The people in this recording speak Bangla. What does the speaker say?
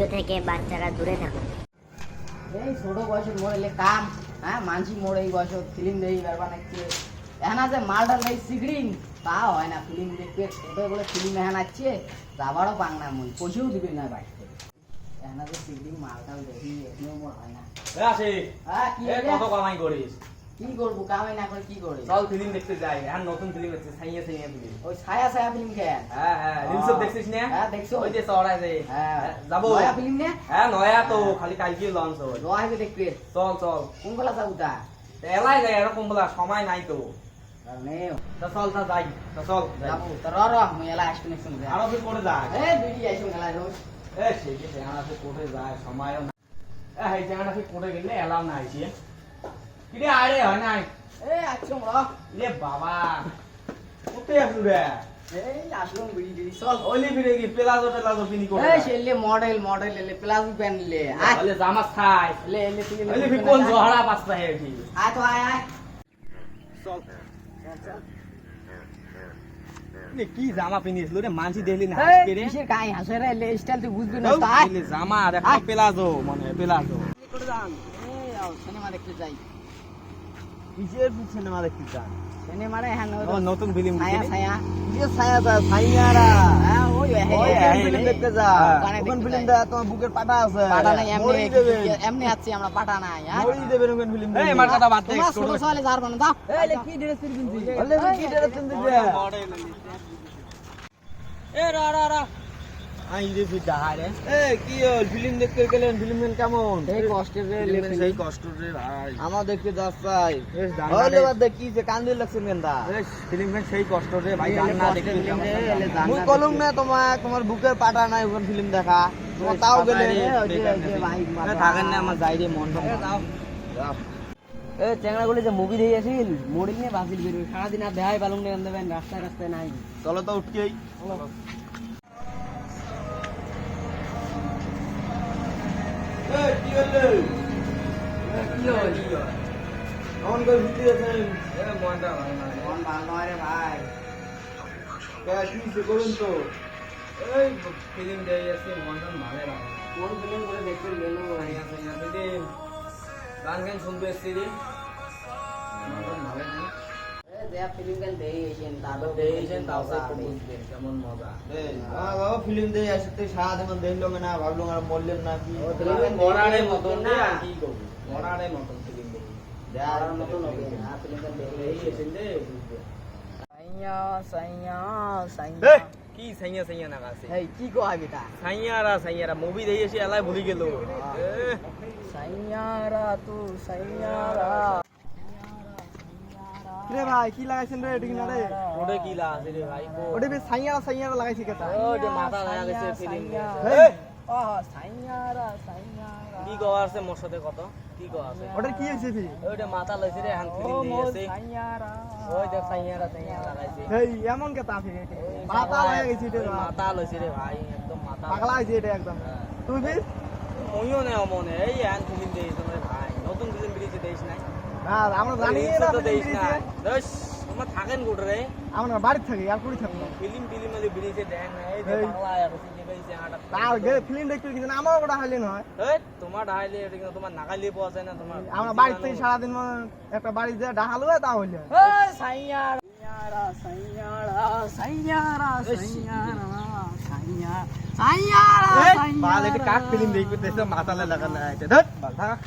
ভিডিও থেকে বাচ্চারা দূরে থাকুন। এই ছোট বয়সের মোড়েলে কাম, হ্যাঁ মানসিক মোড়ে এই বয়সত ফিল্ম দেখি বেরবা নাকছে এখানে যে মালটা নেই সিগড়িং তা হয় না। ফিল্ম দেখবে ওদের বলে ফিল্ম এখানে আসছে যাবারও পাং না মন পয়সাও দিবে না বাড়িতে। এখানে যে সিগড়িং মালটাও দেখি এখনো মোর হয় না। আসে কি কত কামাই করিস? কি করবো কামাই না করে কি করি? চল ফিল্ম দেখতে যাই, এখন নতুন ফিল্ম আছে সাইয়া সাইয়া ফিল্ম। ওই ছায়া ছায়া ফিল্ম খেয়ে হ্যাঁ হ্যাঁ রিলসও দেখছিস না? হ্যাঁ দেখছো ওই যে চড়াই যে হ্যাঁ যাবো নয়া ফিল্ম নে হ্যাঁ নয়া তো খালি কালকে লঞ্চ হয়। নয়া হবে দেখবে চল চল কোন বেলা যাবো তা এলাই যায় এরকম বলা সময় নাই তো। নেও তা চল তা যাই, তা চল যাই। যাবো তা র মুই এলা আসতে নেক্সট মধ্যে আরো ফির করে যাই। এই বিডি আইছো এলা রোজ এ সেই যে জানা আছে কোটে যায় সময়ও না। এ এই জানা আছে কোটে গেলে এলাও না আইছে। কিরে আরে হয় নাই? এই আছো র লে বাবা কোতে আসু রে? এই আসলো বিডি দিদি চল ওলি ফিরে কি প্লাজো টেলাজো পিনি করে। এই সেলে মডেল এলে প্লাজো প্যান লে আয় ওলে জামা ছাই। এলে তুই ওলি ফি কোন জহড়া পাস্তা হে কি? আয় তো আয় চল নে কি জামা পিনিস রে মানসি দেখলি না এই হাসকে রে? কিসের কাই হাসে রে এলে স্টাইল তুই বুঝবি না তো আয় লে জামা দেখা প্লাজো মানে প্লাজো। করে যান এই আও সিনেমা দেখতে যাই কিসের সিনেমা দেখতে চান? সিনেমা রে হ্যাঁ ও নতুন ফিল্ম ছায়া ছায়া কিসের ছায়া ছাইয়ারা? হ্যাঁ ওই ফিল্ম দেখতে যা। ওখানে কোন দেখতে ফিল্ম যাই। দা তোমার বুকের পাটা আছে? পাটা নাই মরি দেবেন। এমনি আছি আমরা পাটা নাই হ্যাঁ মরি দেবেন কোন ফিল্ম? এই মার কথা বাদ দে। তোমার ছোট সালে যার বানা দাও এই কি ড্রেস পিনছি ওলে কি ড্রেস পিনতে দে? এ রা রা রা আই রে ফিদা রে। এ কি হল ফিল্ম দেখতে গেলেন? ফিল্ম কেমন? এই কষ্টের রে ফিল্ম সেই কষ্ট রে ভাই। আমার দেখতে যাস চাই বেশ হলে বাদ দে কি যে কান্দিল লাগছেন কেনটা ফিল্ম সেই কষ্ট রে ভাই। এই জান না কষ্টের দেখতে film কেমন রে, জান এলে না। জান মুই না কলুম না তোমার বুকের পাটা নাই ওখান ফিল্ম দেখা তোমার তাও গেলে থাকেন না আমার যাই রে মন এ চ্যাংড়াগুলি যে মুভি দেখে আসিল মোড়িং নে বাসিল বেরোয় সারাদিন আর দেখাই পালুম না দেবেন রাস্তায় রাস্তায় নাই চলো তো উঠকেই কি হলো? কি হল অন করে ভিতরে আছেন। এ মনটা ভালো না। মন ভালো নয় রে ভাই কি সে করুন তো। এই ফিল্ম দেই আছে মনটা ভালো না। কোন ফিল্ম করে দেখতে গেল সাইয়া সাইয়া ফিল্ম গান গান শুনতে এসছি রে। মনটা ভালো না। এ দেয়া ফিল্ম গান দেই এসেন দাদু দেইছেন তাও একটু বুঝবেন কেমন মজা। বাবা ফিল্ম দিয়ে আসতে সারাদিন দেখলো না ভাবলো আর বললেন না কি মরারে মতন না আর কি করব। মরারে মতন ফিল্ম দেই। দেয়ার মতো নবে না ফিল্ম গান দেই এই এসেন দে বুঝবে। সাইয়া সাইয়া এ সাইয়া কি সাইয়া সাইয়া না আছে? এই কি কয় বেটা সাইয়ারা মুভি দেই এসে এলাই ভুলি গেল। সাইয়ারা তু সাইয়ারা রে ভাই কি লাগাইছেন রে ঠিক না রে ওটা কি লা আছে রে ভাই? ওটা বে সাইয়ারা লাগাইছি কেটা ওটা মাথা লাগা গেছে ফিল্ম। এই, ও সাইয়ারা সাইয়ারা কি কওয়ার আছে মোর সাথে কত? কি কওয়ার আছে? ওটা কি হইছে ফি ওটা মাথা লইছে রে এখন ফিল্ম দেই আছে। সাইয়ারা ওই দেখ সাইয়ারা লাগাইছে। এই এমন কেটা ফি মাথা লাগা গেছে ওই এটা মাথা লইছে রে ভাই একদম মাথা। পাগলা হইছে এটা একদম তুই ফি মইও না মনে এই এখন ফিল্ম দেই তোমরা ভাই নতুন ফিল্ম বেরিয়েছে দেইছ নাই? না আমরা জানি না তো দেইছ ফিল্ম না। দিয়েছে। দশ তোমরা থাকেন কোটে রে? আমরা বাড়ি থাকি আর কুড়ি থাকবো ফিল্ম মানে বেরিয়েছে দেখ না এই যে এই। বাংলা আর সিনে বেরিয়েছে আটা। তার গে ফিল্ম দেখতে কিছু না আমার ওটা হইলে নয় এই তোমার ঢাইলে এটা কিন্তু তোমার নাগালে পাওয়া যায় না তোমার। আমরা বাড়ি থেকে সারাদিন একটা বাড়ি যে ডাহালু তা হইলে ও সাইয়ারা সাইয়ারা সাইয়ারা সাইয়ারা সাইয়ারা সাইয়ারা বাল এটা কাক ফিল্ম দেখতে মাথা লাগা না এটা ধর বাল থাক।